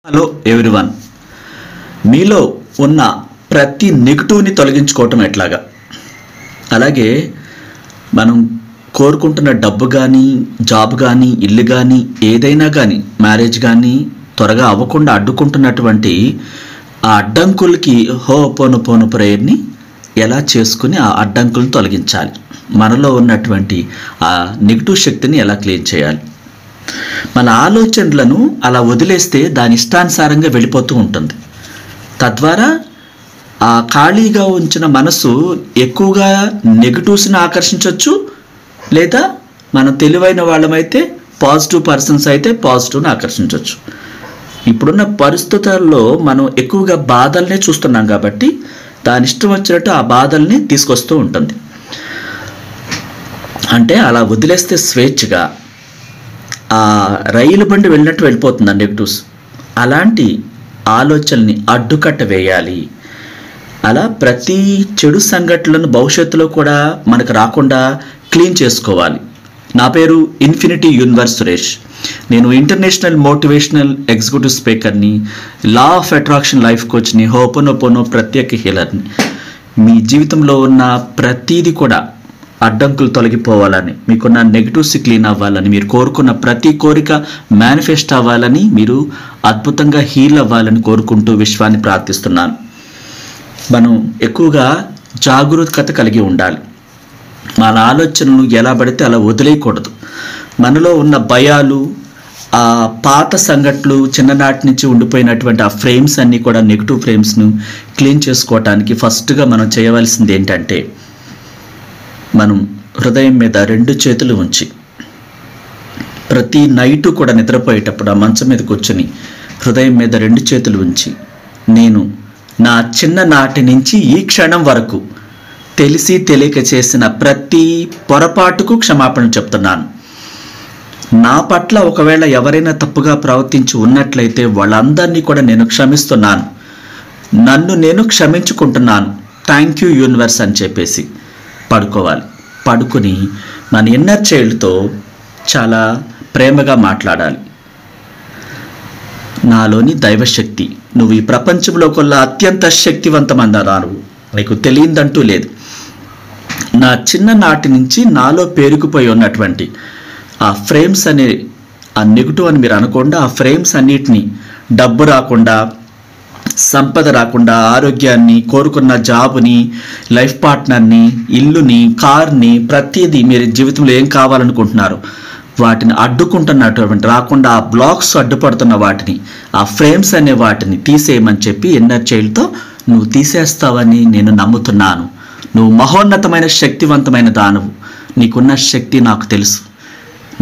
Hello everyone, మీలో ఉన్న ప్రతి నెగిటివ్ని తొలగించుకోవటం ఎట్లాగా, అలాగే మనం కోరుకుంటున్న డబ్బు కానీ, జాబ్ కానీ, ఇల్లు కానీ, ఏదైనా కానీ, మ్యారేజ్ కానీ త్వరగా అవ్వకుండా అడ్డుకుంటున్నటువంటి ఆ అడ్డంకులకి హోపోనోపోనో ప్రేయర్ని ఎలా చేసుకుని ఆ అడ్డంకులను తొలగించాలి, మనలో ఉన్నటువంటి ఆ నెగిటివ్ శక్తిని ఎలా క్లీన్ చేయాలి. మన ఆలోచనలను అలా వదిలేస్తే దాని ఇష్టానుసారంగా వెళ్ళిపోతూ ఉంటుంది. తద్వారా ఆ ఖాళీగా ఉంచిన మనసు ఎక్కువగా నెగిటివ్స్ని ఆకర్షించవచ్చు, లేదా మనం తెలివైన వాళ్ళమైతే పాజిటివ్ పర్సన్స్ అయితే పాజిటివ్ని ఆకర్షించవచ్చు. ఇప్పుడున్న పరిస్థితుల్లో మనం ఎక్కువగా బాధల్నే చూస్తున్నాం కాబట్టి దాని ఇష్టం వచ్చినట్టు ఆ బాధల్ని తీసుకొస్తూ ఉంటుంది. అంటే అలా వదిలేస్తే స్వేచ్ఛగా ఆ రైలు బండి వెళ్ళినట్టు వెళ్ళిపోతుంది నెగిటివ్స్. అలాంటి ఆలోచనల్ని అడ్డుకట్ట వేయాలి. అలా ప్రతి చెడు సంఘటనలను భవిష్యత్తులో కూడా మనకు రాకుండా క్లీన్ చేసుకోవాలి. నా పేరు ఇన్ఫినిటీ యూనివర్స్ సురేష్. నేను ఇంటర్నేషనల్ మోటివేషనల్ ఎగ్జిక్యూటివ్ స్పీకర్ని, లా ఆఫ్ అట్రాక్షన్ లైఫ్ కోచ్ని, హోపోనోపోనో ప్రత్యేక హీలర్ని. మీ జీవితంలో ఉన్న ప్రతీది కూడా అడ్డంకులు తొలగిపోవాలని, మీకున్న నెగిటివ్స్ క్లీన్ అవ్వాలని, మీరు కోరుకున్న ప్రతి కోరిక మేనిఫెస్ట్ అవ్వాలని, మీరు అద్భుతంగా హీల్ అవ్వాలని కోరుకుంటూ విశ్వాన్ని ప్రార్థిస్తున్నాను. మనం ఎక్కువగా జాగరూకత కలిగి ఉండాలి. మన ఆలోచనలు ఎలా పడితే అలా వదిలేయకూడదు. మనలో ఉన్న భయాలు, ఆ పాత సంఘటనలు, చిన్ననాటి నుంచి ఉండిపోయినటువంటి ఆ ఫ్రేమ్స్ అన్నీ కూడా నెగిటివ్ ఫ్రేమ్స్ను క్లీన్ చేసుకోవటానికి ఫస్ట్గా మనం చేయవలసింది ఏంటంటే, మనం హృదయం మీద 2 చేతులు ఉంచి ప్రతి నైటు కూడా నిద్రపోయేటప్పుడు ఆ మంచం మీద కూర్చొని హృదయం మీద 2 చేతులు ఉంచి, నేను నా చిన్ననాటి నుంచి ఈ క్షణం వరకు తెలిసి తెలియక చేసిన ప్రతి పొరపాటుకు క్షమాపణ చెప్తున్నాను. నా పట్ల ఒకవేళ ఎవరైనా తప్పుగా ప్రవర్తించి ఉన్నట్లయితే వాళ్ళందరినీ కూడా నేను క్షమిస్తున్నాను. నన్ను నేను క్షమించుకుంటున్నాను. థ్యాంక్ యూ యూనివర్స్ అని చెప్పేసి పడుకోవాలి. పడుకుని మన ఇన్నర్ చైల్డ్తో చాలా ప్రేమగా మాట్లాడాలి. నాలోని దైవశక్తి, నువ్వు ఈ ప్రపంచంలో కొల్లా అత్యంత శక్తివంతమన్నారు, నీకు తెలియదంటూ లేదు. నా చిన్ననాటి నుంచి నాలో పేరుకుపోయి ఉన్నటువంటి ఆ ఫ్రేమ్స్ అనే ఆ నెగిటివ్ అని మీరు అనకుండా, ఆ ఫ్రేమ్స్ అన్నిటినీ డబ్బు రాకుండా, సంపద రాకుండా, ఆరోగ్యాన్ని, కోరుకున్న జాబుని, లైఫ్ పార్ట్నర్ని, ఇల్లుని, కార్ని, ప్రతిదీ మీరు జీవితంలో ఏం కావాలనుకుంటున్నారు వాటిని అడ్డుకుంటున్నటువంటి, రాకుండా ఆ బ్లాక్స్ అడ్డుపడుతున్న వాటిని, ఆ ఫ్రేమ్స్ అనే వాటిని తీసేయమని చెప్పి ఇన్నర్ చైల్డ్తో నువ్వు తీసేస్తావని నేను నమ్ముతున్నాను. నువ్వు మహోన్నతమైన శక్తివంతమైన దానవు. నీకున్న శక్తి నాకు తెలుసు.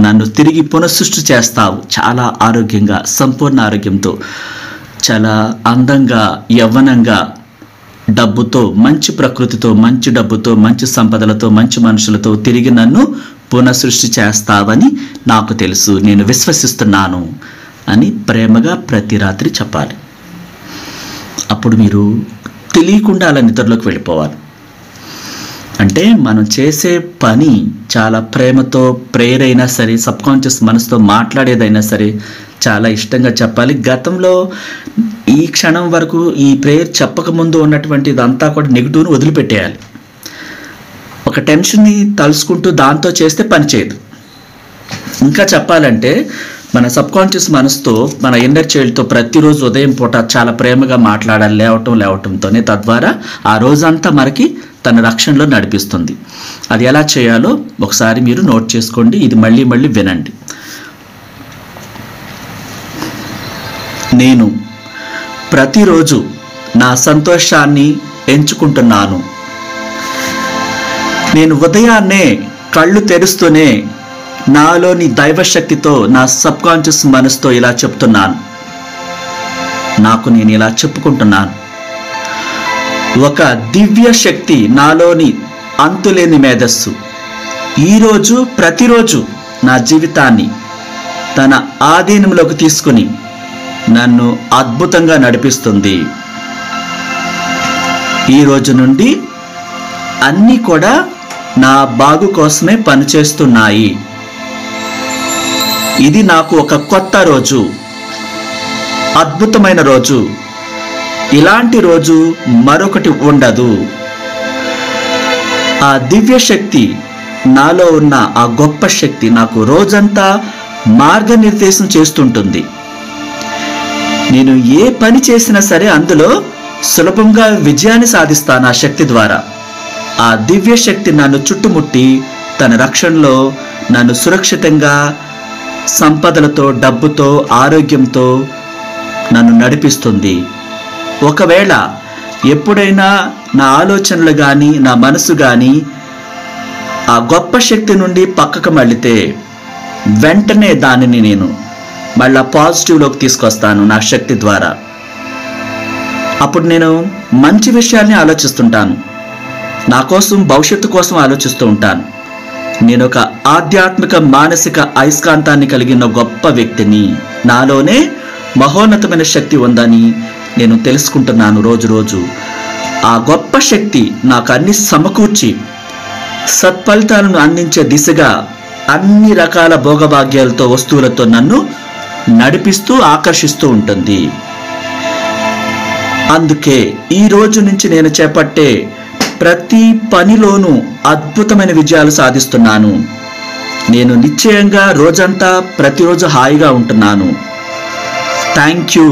నన్ను తిరిగి పునఃసృష్టి చేస్తావు. చాలా ఆరోగ్యంగా, సంపూర్ణ ఆరోగ్యంతో, చాలా అందంగా, యవ్వనంగా, డబ్బుతో, మంచి ప్రకృతితో, మంచి డబ్బుతో, మంచి సంపదలతో, మంచి మనుషులతో తిరిగి నన్ను పునఃసృష్టి చేస్తావని నాకు తెలుసు, నేను విశ్వసిస్తున్నాను అని ప్రేమగా ప్రతి రాత్రి చెప్పాలి. అప్పుడు మీరు తెలియకుండా అలా నిద్రలోకి వెళ్ళిపోవాలి. అంటే మనం చేసే పని చాలా ప్రేమతో, ప్రేయర్ అయినా సరే, సబ్కాన్షియస్ మనసుతో మాట్లాడేదైనా సరే చాలా ఇష్టంగా చెప్పాలి. గతంలో ఈ క్షణం వరకు ఈ ప్రేయర్ చెప్పకముందు ఉన్నటువంటి ఇదంతా కూడా నెగిటివ్ని వదిలిపెట్టేయాలి. ఒక టెన్షన్ని తలుసుకుంటూ దాంతో చేస్తే పని చేయదు. ఇంకా చెప్పాలంటే మన సబ్కాన్షియస్ మనసుతో, మన ఇన్నర్ చైల్డ్తో ప్రతిరోజు ఉదయం పూట చాలా ప్రేమగా మాట్లాడాలి, లేవటంతోనే. తద్వారా ఆ రోజంతా మనకి తన రక్షణలో నడిపిస్తుంది. అది ఎలా చేయాలో ఒకసారి మీరు నోట్ చేసుకోండి. ఇది మళ్ళీ మళ్ళీ వినండి. నేను ప్రతిరోజు నా సంతోషాన్ని ఎంచుకుంటున్నాను. నేను ఉదయాన్నే కళ్ళు తెరుస్తూనే నాలోని దైవశక్తితో, నా సబ్కాన్షియస్ మనసుతో ఇలా చెప్తున్నాను. నాకు నేను ఇలా చెప్పుకుంటున్నాను. ఒక దివ్య శక్తి, నాలోని అంతులేని మేధస్సు ఈరోజు ప్రతిరోజు నా జీవితాన్ని తన ఆధీనంలోకి తీసుకుని నన్ను అద్భుతంగా నడిపిస్తుంది. ఈ రోజు నుండి అన్నీ కూడా నా బాగు కోసమే పనిచేస్తున్నాయి. ఇది నాకు ఒక కొత్త రోజు. అద్భుతమైన రోజు. ఇలాంటి రోజు మరొకటి ఉండదు. ఆ దివ్య శక్తి, నాలో ఉన్న ఆ గొప్ప శక్తి నాకు రోజంతా మార్గనిర్దేశం చేస్తుంటుంది. నేను ఏ పని చేసినా సరే అందులో సులభంగా విజయాన్ని సాధిస్తాను ఆ శక్తి ద్వారా. ఆ దివ్య శక్తి నన్ను చుట్టుముట్టి తన రక్షణలో నన్ను సురక్షితంగా సంపదలతో, డబ్బుతో, ఆరోగ్యంతో నన్ను నడిపిస్తుంది. ఒకవేళ ఎప్పుడైనా నా ఆలోచనలు కానీ నా మనసు కానీ ఆ గొప్ప శక్తి నుండి పక్కకు మళ్ళితే వెంటనే దానిని నేను మళ్ళా పాజిటివ్లోకి తీసుకొస్తాను నా శక్తి ద్వారా. అప్పుడు నేను మంచి విషయాల్ని ఆలోచిస్తుంటాను. నా కోసం, భవిష్యత్తు కోసం ఆలోచిస్తూ ఉంటాను. నేను ఒక ఆధ్యాత్మిక మానసిక అయస్కాంతాన్ని కలిగిన గొప్ప వ్యక్తిని. నాలోనే మహోన్నతమైన శక్తి ఉందని నేను తెలుసుకుంటున్నాను రోజు రోజు. ఆ గొప్ప శక్తి నాకు అన్ని సమకూర్చి సత్ఫలితాలను అందించే దిశగా అన్ని రకాల భోగభాగ్యాలతో, వస్తువులతో నన్ను నడిపిస్తూ ఆకర్షిస్తూ ఉంటుంది. అందుకే ఈ రోజు నుంచి నేను చేపట్టే ప్రతి పనిలోనూ అద్భుతమైన విజయాలు సాధిస్తున్నాను. నేను నిశ్చయంగా రోజంతా ప్రతిరోజు హాయిగా ఉంటున్నాను. థ్యాంక్ యూ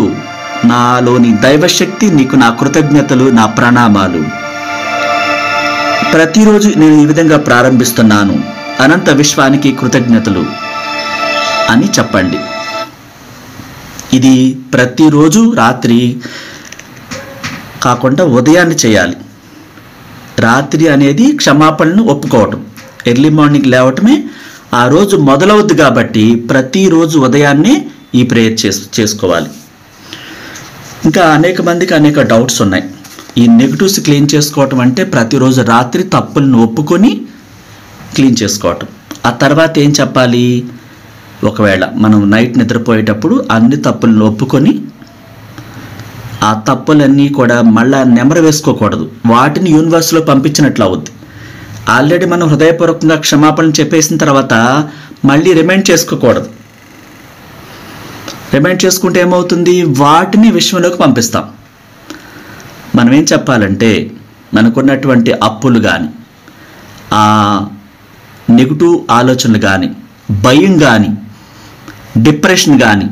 నాలోని దైవశక్తి, నీకు నా కృతజ్ఞతలు, నా ప్రణామాలు. ప్రతిరోజు నేను ఈ విధంగా ప్రారంభిస్తున్నాను. అనంత విశ్వానికి కృతజ్ఞతలు అని చెప్పండి. ఇది ప్రతిరోజు రాత్రి కాకుండా ఉదయాన్నే చేయాలి. రాత్రి అనేది క్షమాపణను ఒప్పుకోవటం, ఎర్లీ మార్నింగ్ లేవటమే ఆ రోజు మొదలవుద్ది. కాబట్టి ప్రతిరోజు ఉదయాన్నే ఈ ప్రేయర్ చేసుకోవాలి. ఇంకా అనేక మందికి అనేక డౌట్స్ ఉన్నాయి. ఈ నెగిటివ్స్ క్లీన్ చేసుకోవటం అంటే ప్రతిరోజు రాత్రి తప్పులను ఒప్పుకొని క్లీన్ చేసుకోవటం. ఆ తర్వాత ఏం చెప్పాలి? ఒకవేళ మనం నైట్ నిద్రపోయేటప్పుడు అన్ని తప్పులను ఒప్పుకొని ఆ తప్పులన్నీ కూడా మళ్ళా నెమరు వేసుకోకూడదు. వాటిని యూనివర్స్లో పంపించినట్లు అవుద్ది. ఆల్రెడీ మనం హృదయపూర్వకంగా క్షమాపణ చెప్పేసిన తర్వాత మళ్ళీ రిమైండ్ చేసుకోకూడదు. రిమైండ్ చేసుకుంటే ఏమవుతుంది? వాటిని విశ్వంలోకి పంపిస్తాం. మనం ఏం చెప్పాలంటే మనకున్నటువంటి అప్పులు కానీ, ఆ నెగిటివ్ ఆలోచనలు కానీ, భయం కానీ, డిప్రెషన్ కానీ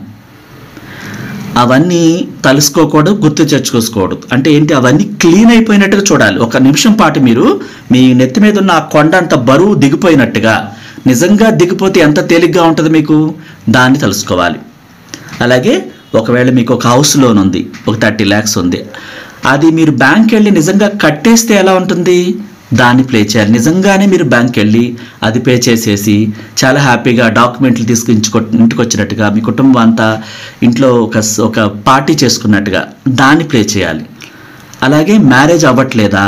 అవన్నీ తలుసుకోకూడదు, గుర్తు తెచ్చుకోకూడదు. అంటే ఏంటి? అవన్నీ క్లీన్ అయిపోయినట్టుగా చూడాలి. ఒక నిమిషం పాటు మీరు మీ నెత్తి మీద ఉన్న ఆ కొండ అంత బరువు దిగిపోయినట్టుగా, నిజంగా దిగిపోతే ఎంత తేలిగ్గా ఉంటుంది మీకు, దాన్ని తెలుసుకోవాలి. అలాగే ఒకవేళ మీకు ఒక హౌస్ లోన్ ఉంది, ఒక 30 lakhs ఉంది, అది మీరు బ్యాంక్ వెళ్ళి నిజంగా కట్టేస్తే ఎలా ఉంటుంది? దాన్ని ప్లే చేయాలి. నిజంగానే మీరు బ్యాంక్ వెళ్ళి అది పే చేసేసి చాలా హ్యాపీగా డాక్యుమెంట్లు తీసుకుని ఇంటికి వచ్చినట్టుగా, మీ కుటుంబం అంతా ఇంట్లో ఒక పార్టీ చేసుకున్నట్టుగా దాన్ని ప్లే చేయాలి. అలాగే మ్యారేజ్ అవ్వట్లేదా?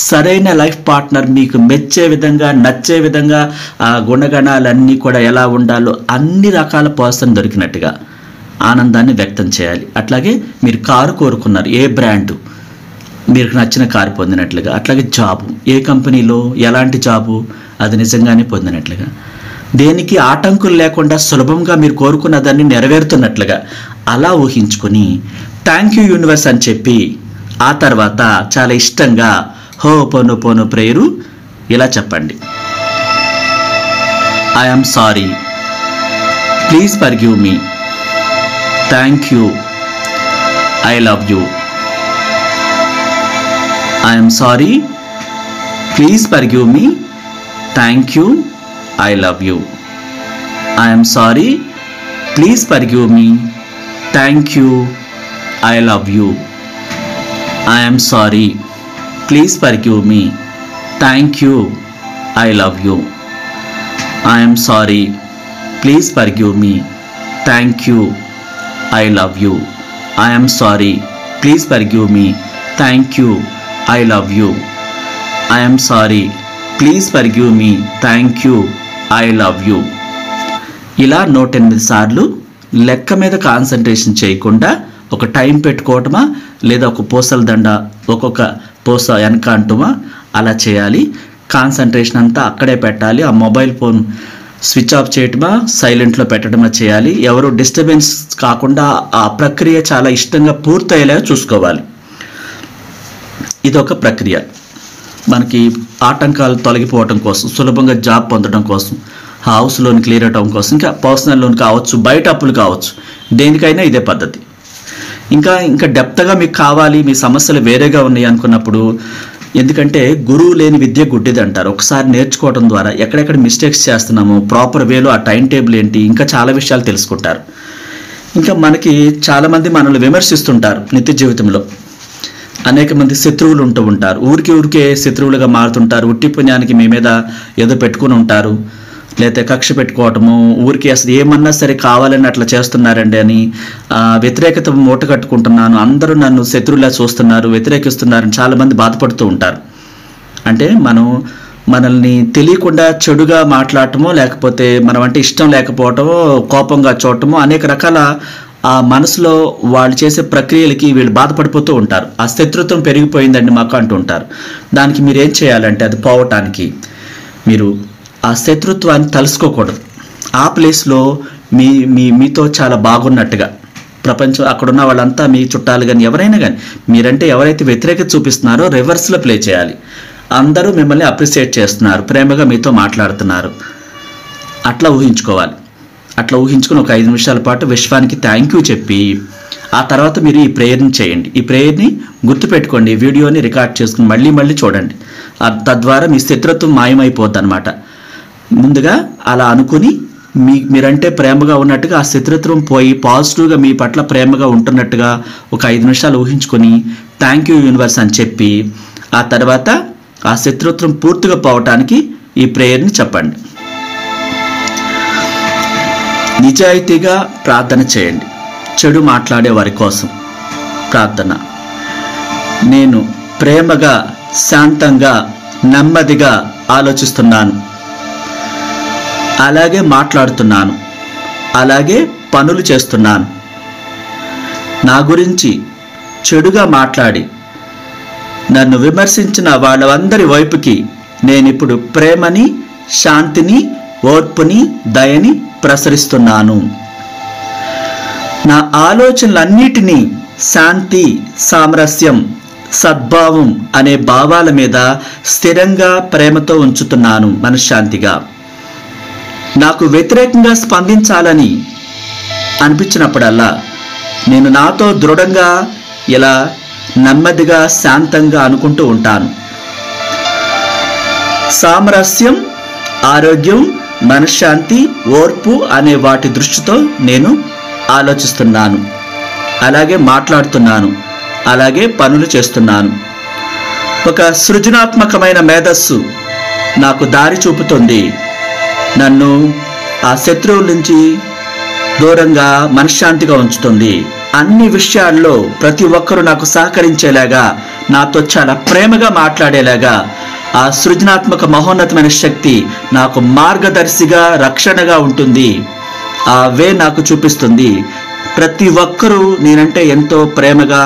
సరైన లైఫ్ పార్ట్నర్ మీకు మెచ్చే విధంగా, నచ్చే విధంగా, ఆ గుణగణాలన్నీ కూడా ఎలా ఉండాలో అన్ని రకాల పర్సన్ దొరికినట్టుగా ఆనందాన్ని వ్యక్తం చేయాలి. అట్లాగే మీరు కారు కోరుకున్నారు, ఏ బ్రాండు, మీకు నచ్చిన కారు పొందినట్లుగా. అట్లాగే జాబు, ఏ కంపెనీలో ఎలాంటి జాబు, అది నిజంగానే పొందినట్లుగా. దేనికి ఆటంకులు లేకుండా సులభంగా మీరు కోరుకున్న దాన్ని నెరవేరుతున్నట్లుగా అలా ఊహించుకొని థ్యాంక్ యూ యూనివర్స్ అని చెప్పి ఆ తర్వాత చాలా ఇష్టంగా హోపోనోపోనో ప్రేయరు ఇలా చెప్పండి. I am sorry, please forgive me, thank you, I love you. I am sorry, please forgive me, thank you, I love you. I am sorry, please forgive me, thank you, I love you. I am sorry, please forgive me, thank you, I love you. I am sorry, please forgive me, thank you, I love you. I am sorry, please forgive me, thank you, I love you. I am sorry, please forgive me, thank you, I love you. ఇలా 108 సార్లు లెక్క మీద concentration చేయకుండా ఒక time పెట్టుకోవటమా, లేదా ఒక పూసల దండ ఒక్కొక్క పూస వెనక అంటుమా, అలా చేయాలి. కాన్సన్ట్రేషన్ అంతా అక్కడే పెట్టాలి. ఆ మొబైల్ ఫోన్ స్విచ్ ఆఫ్ చేయటమా, సైలెంట్లో పెట్టడమా చేయాలి. ఎవరు డిస్టర్బెన్స్ కాకుండా ఆ ప్రక్రియ చాలా ఇష్టంగా పూర్తయ్యేలాగా చూసుకోవాలి. ఇదొక ప్రక్రియ. మనకి ఆటంకాలు తొలగిపోవటం కోసం, సులభంగా జాబ్ పొందడం కోసం, హౌస్ లోన్ క్లియర్ అవడం కోసం, ఇంకా పర్సనల్ లోన్ కావచ్చు, బయట అప్పులు కావచ్చు, దేనికైనా ఇదే పద్ధతి. ఇంకా డెప్త్గా మీకు కావాలి, మీ సమస్యలు వేరేగా ఉన్నాయి అనుకున్నప్పుడు, ఎందుకంటే గురువు లేని విద్య గుడ్డిది అంటారు. ఒకసారి నేర్చుకోవడం ద్వారా ఎక్కడెక్కడ మిస్టేక్స్ చేస్తున్నామో ప్రాపర్ వేలో ఆ టైం టేబుల్ ఏంటి, ఇంకా చాలా విషయాలు తెలుసుకుంటారు. ఇంకా మనకి చాలామంది మనల్ని విమర్శిస్తుంటారు. నిత్య జీవితంలో అనేక మంది శత్రువులు ఉంటూ ఉంటారు. ఊరికే శత్రువులుగా మారుతుంటారు. ఉట్టి పుణ్యానికి మీ మీద ఏదో పెట్టుకుని ఉంటారు, లేకపోతే కక్ష పెట్టుకోవటము, ఊరికి అసలు ఏమన్నా సరే కావాలని అట్లా చేస్తున్నారండి అని వ్యతిరేకత మూట కట్టుకుంటున్నాను, అందరూ నన్ను శత్రువులా చూస్తున్నారు, వ్యతిరేకిస్తున్నారని చాలామంది బాధపడుతూ ఉంటారు. అంటే మనల్ని తెలియకుండా చెడుగా మాట్లాడటమో, లేకపోతే మనం అంటే ఇష్టం లేకపోవటమో, కోపంగా చూడటమో, అనేక రకాల ఆ మనసులో వాళ్ళు చేసే ప్రక్రియలకి వీళ్ళు బాధపడిపోతూ ఉంటారు. ఆ శత్రుత్వం పెరిగిపోయిందండి మాకు అంటూ ఉంటారు. దానికి మీరు ఏం చేయాలంటే, అది పోవటానికి మీరు ఆ శత్రుత్వాన్ని తలుసుకోకూడదు. ఆ ప్లేస్లో మీతో చాలా బాగున్నట్టుగా, ప్రపంచం అక్కడున్న వాళ్ళంతా మీ చుట్టాలు కానీ ఎవరైనా కానీ, మీరంటే ఎవరైతే వ్యతిరేకత చూపిస్తున్నారో రివర్స్లో ప్లే చేయాలి. అందరూ మిమ్మల్ని అప్రిషియేట్ చేస్తున్నారు, ప్రేమగా మీతో మాట్లాడుతున్నారు, అట్లా ఊహించుకోవాలి. అట్లా ఊహించుకుని ఒక 5 నిమిషాల పాటు విశ్వానికి థ్యాంక్ యూ చెప్పి ఆ తర్వాత మీరు ఈ ప్రేయర్ని చేయండి. ఈ ప్రేయర్ని గుర్తుపెట్టుకోండి, వీడియోని రికార్డ్ చేసుకుని మళ్ళీ చూడండి. తద్వారా మీ శత్రుత్వం మాయమైపోద్ది అనమాట. ముందుగా అలా అనుకుని మీరంటే ప్రేమగా ఉన్నట్టుగా ఆ శత్రుత్వం పోయి పాజిటివ్గా మీ పట్ల ప్రేమగా ఉంటున్నట్టుగా ఒక 5 నిమిషాలు ఊహించుకొని థ్యాంక్ యూ యూనివర్స్ అని చెప్పి ఆ తర్వాత ఆ శత్రుత్వం పూర్తిగా పోవటానికి ఈ ప్రేయర్ని చెప్పండి. నిజాయితీగా ప్రార్థన చేయండి. చెడు మాట్లాడే వారి కోసం ప్రార్థన. నేను ప్రేమగా, శాంతంగా, నెమ్మదిగా ఆలోచిస్తున్నాను, అలాగే మాట్లాడుతున్నాను, అలాగే పనులు చేస్తున్నాను. నా గురించి చెడుగా మాట్లాడి నన్ను విమర్శించిన వాళ్ళందరి వైపుకి నేనిప్పుడు ప్రేమని, శాంతిని, ఓర్పుని, దయని ప్రసరిస్తున్నాను. నా ఆలోచనలన్నిటినీ శాంతి, సామరస్యం, సద్భావం అనే భావాల మీద స్థిరంగా ప్రేమతో ఉంచుతున్నాను. మనశ్శాంతిగా నాకు వ్యతిరేకంగా స్పందించాలని అనిపించినప్పుడల్లా నేను నాతో దృఢంగా ఇలా నెమ్మదిగా, శాంతంగా అనుకుంటూ ఉంటాను. సామరస్యం, ఆరోగ్యం, మనశ్శాంతి, ఓర్పు అనే వాటి దృష్టితో నేను ఆలోచిస్తున్నాను, అలాగే మాట్లాడుతున్నాను, అలాగే పనులు చేస్తున్నాను. ఒక సృజనాత్మకమైన మేధస్సు నాకు దారి చూపుతుంది, నన్ను ఆ శత్రువుల నుంచి దూరంగా మనశ్శాంతిగా ఉంచుతుంది. అన్ని విషయాల్లో ప్రతి ఒక్కరూ నాకు సహకరించేలాగా, నాతో చాలా ప్రేమగా మాట్లాడేలాగా ఆ సృజనాత్మక మహోన్నతమైన శక్తి నాకు మార్గదర్శిగా, రక్షణగా ఉంటుంది. ఆ వే నాకు చూపిస్తుంది. ప్రతి ఒక్కరూ నేనంటే ఎంతో ప్రేమగా,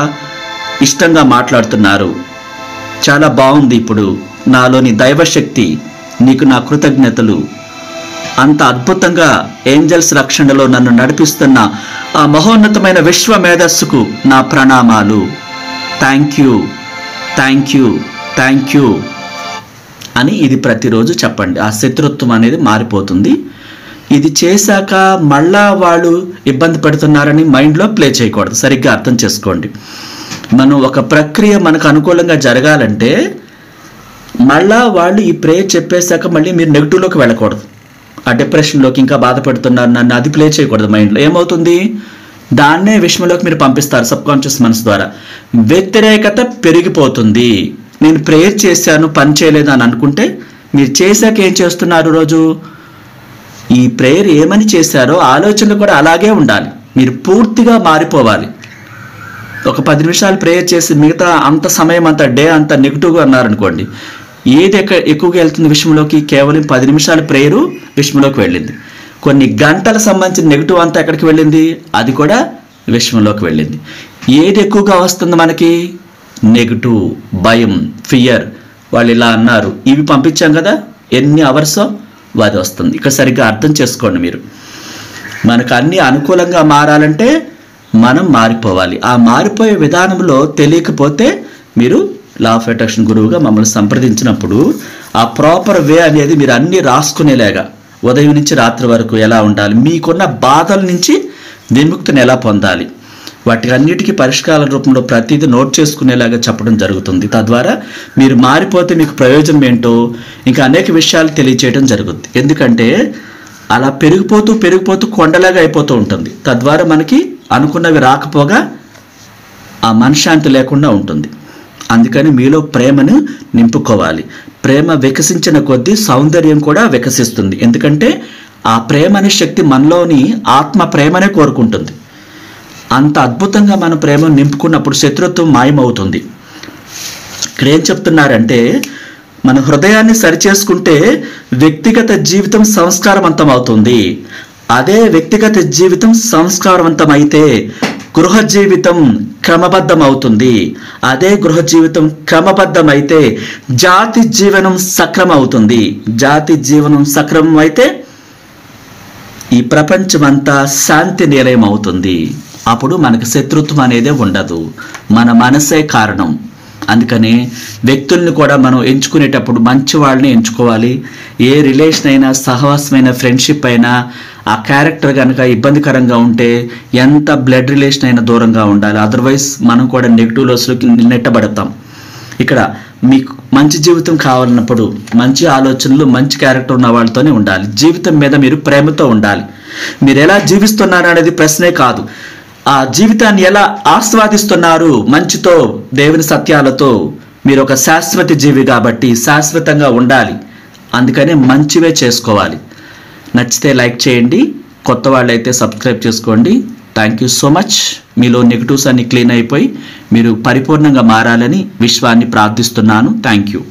ఇష్టంగా మాట్లాడుతున్నారు. చాలా బాగుంది. ఇప్పుడు నాలోని దైవశక్తి, నీకు నా కృతజ్ఞతలు. అంత అద్భుతంగా ఏంజల్స్ రక్షణలో నన్ను నడిపిస్తున్న ఆ మహోన్నతమైన విశ్వ మేధస్సుకు నా ప్రణామాలు. Thank you, thank you, thank you అని ఇది ప్రతిరోజు చెప్పండి. ఆ శత్రుత్వం అనేది మారిపోతుంది. ఇది చేశాక మళ్ళా వాళ్ళు ఇబ్బంది పెడుతున్నారని మైండ్లో ప్లే చేయకూడదు. సరిగ్గా అర్థం చేసుకోండి. మనం ఒక ప్రక్రియ మనకు అనుకూలంగా జరగాలంటే మళ్ళా వాళ్ళు ఈ ప్రేయర్ చెప్పేశాక మళ్ళీ మీరు నెగిటివ్లోకి వెళ్ళకూడదు. ఆ డిప్రెషన్లోకి, ఇంకా బాధపడుతున్నారు నన్ను, అది ప్లే చేయకూడదు మైండ్లో. ఏమవుతుంది, దాన్నే విషయంలోకి మీరు పంపిస్తారు సబ్కాన్షియస్ మనసు ద్వారా. వ్యతిరేకత పెరిగిపోతుంది. నేను ప్రేయర్ చేశాను, పని చేయలేదు అని అనుకుంటే మీరు చేశాక ఏం చేస్తున్నారు? రోజు ఈ ప్రేయర్ ఏమని చేశారో ఆలోచనలు కూడా అలాగే ఉండాలి. మీరు పూర్తిగా మారిపోవాలి. ఒక 10 నిమిషాలు ప్రేయర్ చేసి మిగతా అంత సమయం అంతా డే అంతా నెగిటివ్గా ఉన్నారనుకోండి, ఏది ఎక్కువగా వెళ్తుంది విషయంలోకి? కేవలం 10 నిమిషాల ప్రేయరు విషయంలోకి వెళ్ళింది. కొన్ని గంటల సంబంధించిన నెగిటివ్ అంతా ఎక్కడికి వెళ్ళింది? అది కూడా విషయంలోకి వెళ్ళింది. ఏది ఎక్కువగా వస్తుంది మనకి? నెగిటివ్, భయం, ఫియర్. వాళ్ళు ఇలా అన్నారు, ఇవి పంపించాం కదా, ఎన్ని అవర్సో అది వస్తుంది. ఇక్కడ సరిగ్గా అర్థం చేసుకోండి మీరు. మనకు అన్నీ అనుకూలంగా మారాలంటే మనం మారిపోవాలి. ఆ మారిపోయే విధానంలో తెలియకపోతే మీరు లా ఆఫ్ అట్రాక్షన్ గురువుగా మమ్మల్ని సంప్రదించినప్పుడు ఆ ప్రాపర్ వే అనేది మీరు అన్నీ రాసుకునేలాగా ఉదయం నుంచి రాత్రి వరకు ఎలా ఉండాలి, మీకున్న బాధల నుంచి విముక్తిని ఎలా పొందాలి, వాటి అన్నిటికీ పరిష్కార రూపంలో ప్రతిదీ నోట్ చేసుకునేలాగా చెప్పడం జరుగుతుంది. తద్వారా మీరు మారిపోతే మీకు ప్రయోజనం ఏంటో ఇంకా అనేక విషయాలు తెలియచేయడం జరుగుతుంది. ఎందుకంటే అలా పెరిగిపోతూ కొండలాగా అయిపోతూ ఉంటుంది. తద్వారా మనకి అనుకున్నవి రాకపోగా ఆ మనశ్శాంతి లేకుండా ఉంటుంది. అందుకని మీలో ప్రేమను నింపుకోవాలి. ప్రేమ వికసించిన కొద్దీ సౌందర్యం కూడా వికసిస్తుంది. ఎందుకంటే ఆ ప్రేమ అనే శక్తి మనలోని ఆత్మ ప్రేమనే కోరుకుంటుంది. అంత అద్భుతంగా మన ప్రేమను నింపుకున్నప్పుడు శత్రుత్వం మాయమవుతుంది. ఇక్కడ ఏం చెప్తున్నారంటే మన హృదయాన్ని సరిచేసుకుంటే వ్యక్తిగత జీవితం సంస్కారవంతం అవుతుంది. అదే వ్యక్తిగత జీవితం సంస్కారవంతమైతే గృహ జీవితం క్రమబద్ధం అవుతుంది. అదే గృహ జీవితం క్రమబద్ధమైతే జాతి జీవనం సక్రమం అవుతుంది. జాతి జీవనం సక్రమం అయితే ఈ ప్రపంచమంతా శాంతి నిలయం అవుతుంది. అప్పుడు మనకు శత్రుత్వం అనేదే ఉండదు. మన మనసే కారణం. అందుకని వ్యక్తుల్ని కూడా మనం ఎంచుకునేటప్పుడు మంచి వాళ్ళని ఎంచుకోవాలి. ఏ రిలేషన్ అయినా, సహవాసమైన ఫ్రెండ్షిప్ అయినా ఆ క్యారెక్టర్ కనుక ఇబ్బందికరంగా ఉంటే ఎంత బ్లడ్ రిలేషన్ అయినా దూరంగా ఉండాలి. అదర్వైజ్ మనం కూడా నెగిటివ్ లోస్లోకి నెట్టబడతాం. ఇక్కడ మీకు మంచి జీవితం కావాలన్నప్పుడు మంచి ఆలోచనలు, మంచి క్యారెక్టర్ ఉన్న వాళ్ళతోనే ఉండాలి. జీవితం మీద మీరు ప్రేమతో ఉండాలి. మీరు ఎలా జీవిస్తున్నారు అనేది ప్రశ్నే కాదు. ఆ జీవితాన్ని ఎలా ఆస్వాదిస్తున్నారు, మంచితో, దేవుని సత్యాలతో. మీరు ఒక శాశ్వత జీవి కాబట్టి శాశ్వతంగా ఉండాలి. అందుకనే మంచివే చేసుకోవాలి. నచ్చితే లైక్ చేయండి, కొత్త వాళ్ళైతే సబ్స్క్రైబ్ చేసుకోండి. Thank you so much. మీలో నెగిటివ్స్ అన్ని క్లీన్ అయిపోయి మీరు పరిపూర్ణంగా మారాలని విశ్వాన్ని ప్రార్థిస్తున్నాను. Thank you.